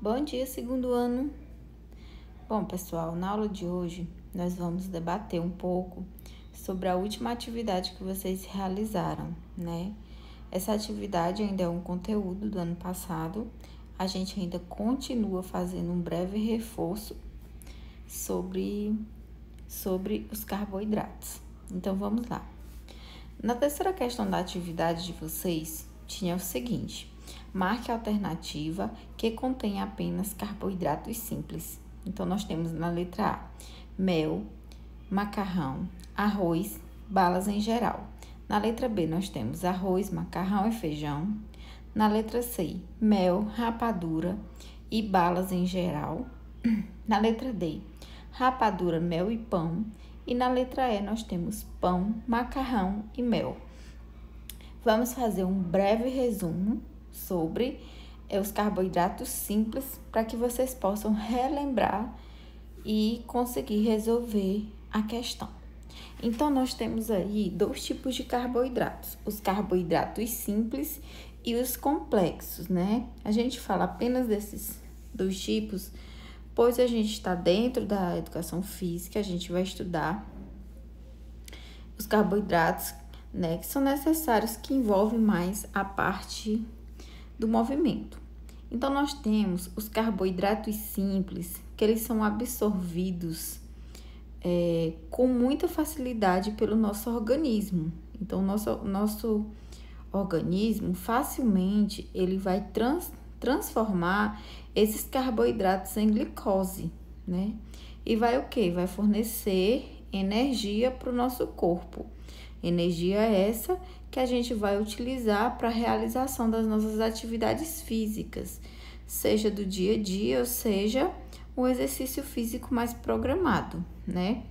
Bom dia, segundo ano. Bom, pessoal, na aula de hoje nós vamos debater um pouco sobre a última atividade que vocês realizaram, né? Essa atividade ainda é um conteúdo do ano passado. A gente ainda continua fazendo um breve reforço sobre os carboidratos. Então, vamos lá. Na terceira questão da atividade de vocês, tinha o seguinte: marque a alternativa que contém apenas carboidratos simples. Então, nós temos na letra A, mel, macarrão, arroz, balas em geral. Na letra B, nós temos arroz, macarrão e feijão. Na letra C, mel, rapadura e balas em geral. Na letra D, rapadura, mel e pão. E na letra E, nós temos pão, macarrão e mel. Vamos fazer um breve resumo sobre os carboidratos simples para que vocês possam relembrar e conseguir resolver a questão. Então, nós temos aí dois tipos de carboidratos: os carboidratos simples e os complexos, né? A gente fala apenas desses dois tipos, pois a gente está dentro da educação física, a gente vai estudar os carboidratos, né, que são necessários, que envolvem mais a parte do movimento. Então, nós temos os carboidratos simples, que eles são absorvidos com muita facilidade pelo nosso organismo. Então, nosso organismo facilmente ele vai transformar esses carboidratos em glicose, né? E vai o quê? Vai fornecer energia para o nosso corpo. Energia essa que a gente vai utilizar para a realização das nossas atividades físicas, seja do dia a dia, ou seja, um exercício físico mais programado, né?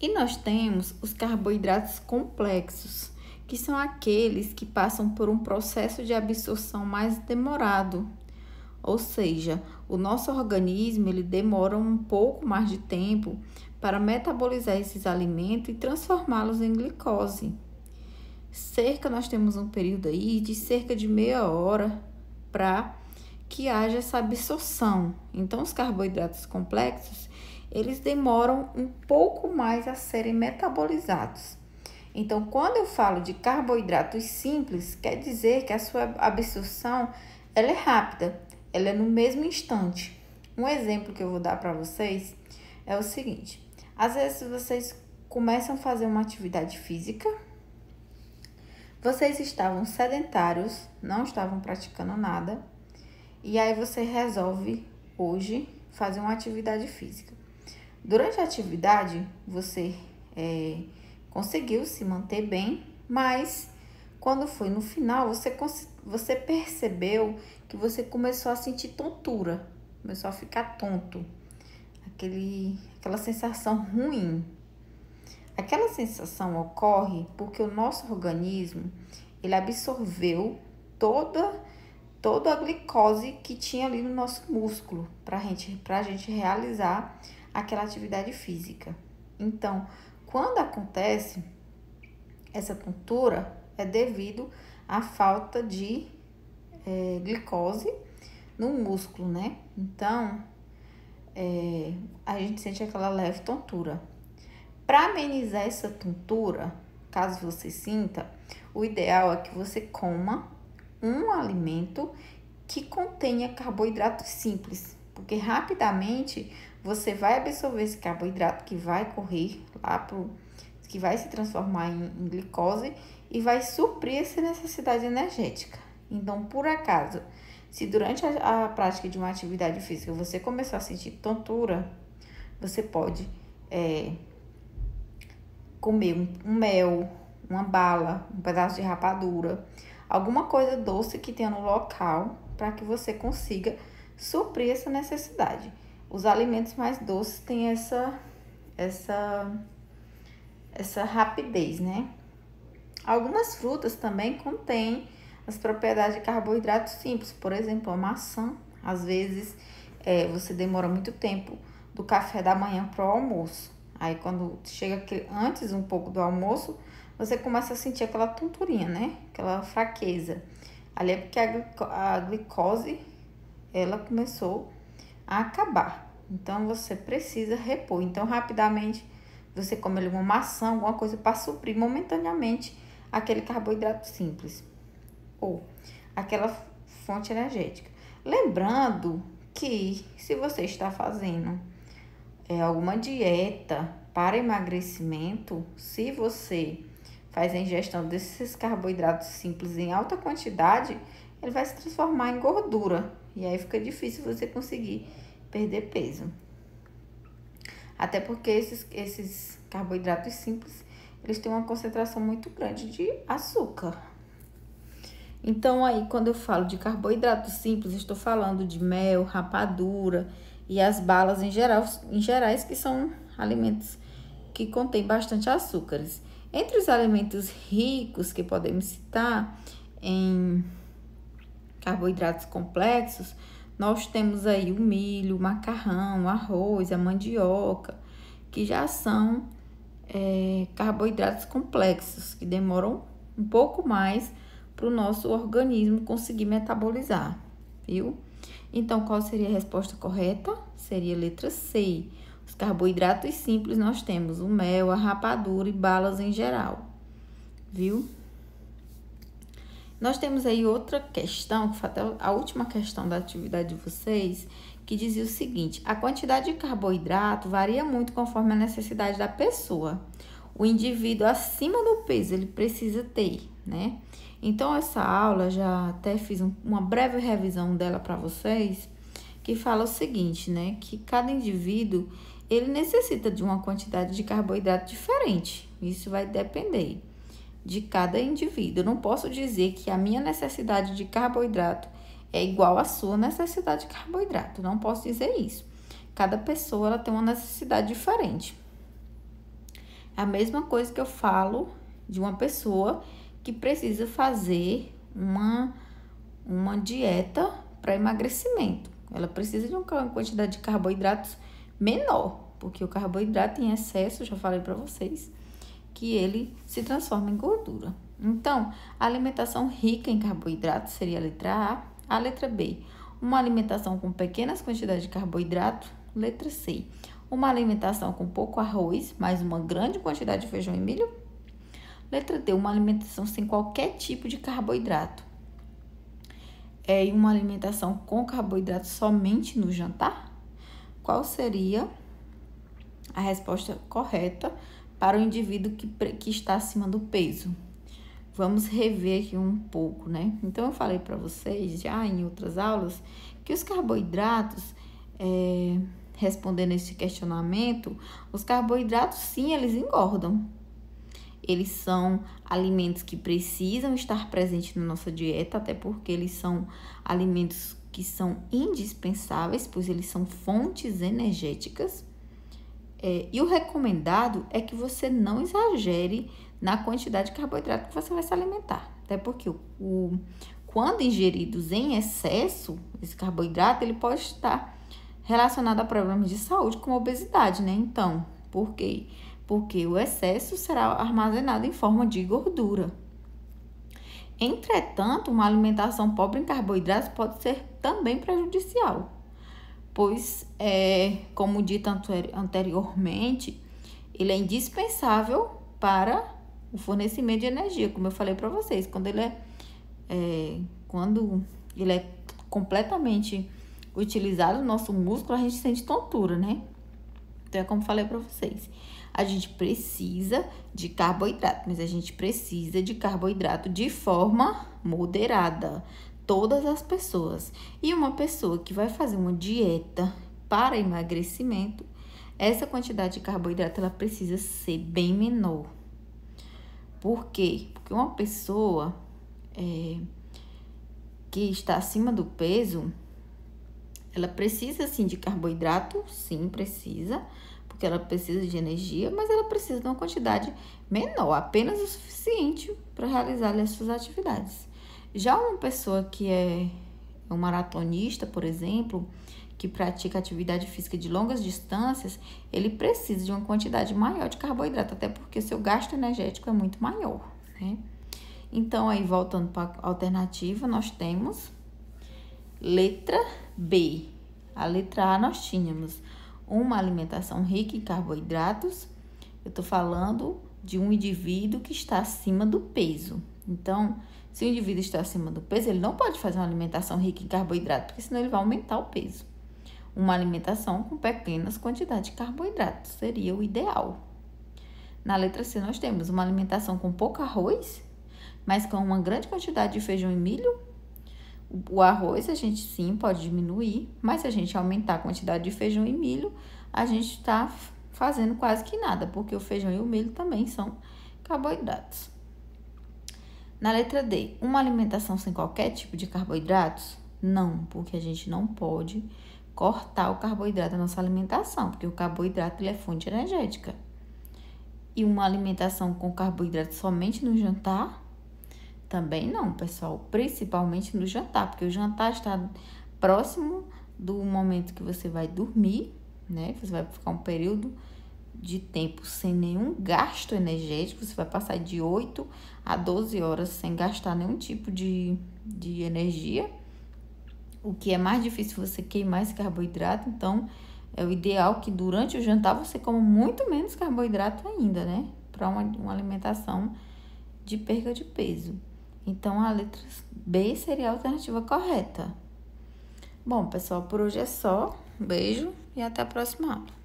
E nós temos os carboidratos complexos, que são aqueles que passam por um processo de absorção mais demorado. Ou seja, o nosso organismo ele demora um pouco mais de tempo para metabolizar esses alimentos e transformá-los em glicose. Nós temos um período aí de cerca de meia hora para que haja essa absorção. Então, os carboidratos complexos, eles demoram um pouco mais a serem metabolizados. Então, quando eu falo de carboidratos simples, quer dizer que a sua absorção ela é rápida, ela é no mesmo instante. Um exemplo que eu vou dar para vocês é o seguinte: às vezes vocês começam a fazer uma atividade física, vocês estavam sedentários, não estavam praticando nada, e aí você resolve hoje fazer uma atividade física. Durante a atividade, você conseguiu se manter bem, mas quando foi no final, você percebeu que você começou a sentir tontura, começou a ficar tonto, aquela sensação ruim. Aquela sensação ocorre porque o nosso organismo, ele absorveu toda a glicose que tinha ali no nosso músculo para a gente realizar aquela atividade física. Então, quando acontece essa tontura, é devido à falta de glicose no músculo, né? Então, a gente sente aquela leve tontura. Para amenizar essa tontura, caso você sinta, o ideal é que você coma um alimento que contenha carboidratos simples, porque rapidamente você vai absorver esse carboidrato que vai correr lá que vai se transformar em glicose e vai suprir essa necessidade energética. Então, por acaso, se durante a prática de uma atividade física você começar a sentir tontura, você pode comer um mel, uma bala, um pedaço de rapadura, alguma coisa doce que tenha no local para que você consiga suprir essa necessidade. Os alimentos mais doces têm essa rapidez, né? Algumas frutas também contêm as propriedades de carboidratos simples, por exemplo, a maçã. Às vezes, você demora muito tempo do café da manhã para o almoço. Aí, quando chega antes um pouco do almoço, você começa a sentir aquela tonturinha, né? Aquela fraqueza. Ali é porque a glicose ela começou a acabar. Então, você precisa repor. Então, rapidamente, você come ali uma maçã, alguma coisa para suprir momentaneamente aquele carboidrato simples ou aquela fonte energética. Lembrando que se você está fazendo alguma dieta para emagrecimento, se você faz a ingestão desses carboidratos simples em alta quantidade, ele vai se transformar em gordura. E aí fica difícil você conseguir perder peso. Até porque esses carboidratos simples, eles têm uma concentração muito grande de açúcar. Então, aí, quando eu falo de carboidratos simples, eu estou falando de mel, rapadura e as balas em gerais, que são alimentos que contêm bastante açúcares. Entre os alimentos ricos que podemos citar em carboidratos complexos, nós temos aí o milho, o macarrão, o arroz, a mandioca, que já são carboidratos complexos, que demoram um pouco mais para o nosso organismo conseguir metabolizar, viu? Então, qual seria a resposta correta? Seria a letra C. Os carboidratos simples nós temos o mel, a rapadura e balas em geral, viu? Nós temos aí outra questão, que foi até a última questão da atividade de vocês, que dizia o seguinte: a quantidade de carboidrato varia muito conforme a necessidade da pessoa. O indivíduo acima do peso, ele precisa ter, né? Então, essa aula, já até fiz uma breve revisão dela para vocês, que fala o seguinte, né? Que cada indivíduo, ele necessita de uma quantidade de carboidrato diferente. Isso vai depender de cada indivíduo. Eu não posso dizer que a minha necessidade de carboidrato é igual à sua necessidade de carboidrato. Não posso dizer isso. Cada pessoa, ela tem uma necessidade diferente. A mesma coisa que eu falo de uma pessoa que precisa fazer uma dieta para emagrecimento. Ela precisa de uma quantidade de carboidratos menor, porque o carboidrato em excesso, já falei para vocês, que ele se transforma em gordura. Então, a alimentação rica em carboidratos seria a letra A. A letra B, uma alimentação com pequenas quantidades de carboidrato. Letra C, uma alimentação com pouco arroz, mas uma grande quantidade de feijão e milho. Letra D, uma alimentação sem qualquer tipo de carboidrato. E uma alimentação com carboidrato somente no jantar? Qual seria a resposta correta para o indivíduo que está acima do peso? Vamos rever aqui um pouco, né? Então, eu falei para vocês já em outras aulas que os carboidratos, respondendo esse questionamento, os carboidratos, sim, eles engordam. Eles são alimentos que precisam estar presentes na nossa dieta, até porque eles são alimentos que são indispensáveis, pois eles são fontes energéticas. E o recomendado é que você não exagere na quantidade de carboidrato que você vai se alimentar. Até porque quando ingeridos em excesso, esse carboidrato, ele pode estar relacionado a problemas de saúde, como obesidade, né? Então, por quê? Porque o excesso será armazenado em forma de gordura. Entretanto, uma alimentação pobre em carboidratos pode ser também prejudicial, pois, como dito anteriormente, ele é indispensável para o fornecimento de energia, como eu falei para vocês. Quando ele é completamente utilizado no nosso músculo, a gente sente tontura, né? Então, como falei para vocês, a gente precisa de carboidrato, mas a gente precisa de carboidrato de forma moderada. Todas as pessoas. E uma pessoa que vai fazer uma dieta para emagrecimento, essa quantidade de carboidrato, ela precisa ser bem menor. Por quê? Porque uma pessoa que está acima do peso, ela precisa, sim, de carboidrato, sim, precisa, porque ela precisa de energia, mas ela precisa de uma quantidade menor, apenas o suficiente para realizar as suas atividades. Já uma pessoa que é um maratonista, por exemplo, que pratica atividade física de longas distâncias, ele precisa de uma quantidade maior de carboidrato, até porque seu gasto energético é muito maior, né? Então, aí, voltando para a alternativa, nós temos Letra B. A letra A nós tínhamos uma alimentação rica em carboidratos. Eu tô falando de um indivíduo que está acima do peso. Então, se o indivíduo está acima do peso, ele não pode fazer uma alimentação rica em carboidrato, porque senão ele vai aumentar o peso. Uma alimentação com pequenas quantidades de carboidratos seria o ideal. Na letra C, nós temos uma alimentação com pouco arroz, mas com uma grande quantidade de feijão e milho. O arroz a gente sim pode diminuir, mas se a gente aumentar a quantidade de feijão e milho, a gente está fazendo quase que nada, porque o feijão e o milho também são carboidratos. Na letra D, uma alimentação sem qualquer tipo de carboidratos? Não, porque a gente não pode cortar o carboidrato da nossa alimentação, porque o carboidrato ele é fonte energética. E uma alimentação com carboidrato somente no jantar? Também não, pessoal, principalmente no jantar, porque o jantar está próximo do momento que você vai dormir, né? Você vai ficar um período de tempo sem nenhum gasto energético, você vai passar de 8 a 12 horas sem gastar nenhum tipo de energia, o que é mais difícil você queimar esse carboidrato. Então, é o ideal que durante o jantar você coma muito menos carboidrato ainda, né? Para uma alimentação de perda de peso. Então, a letra B seria a alternativa correta. Bom, pessoal, por hoje é só. Um beijo e até a próxima aula.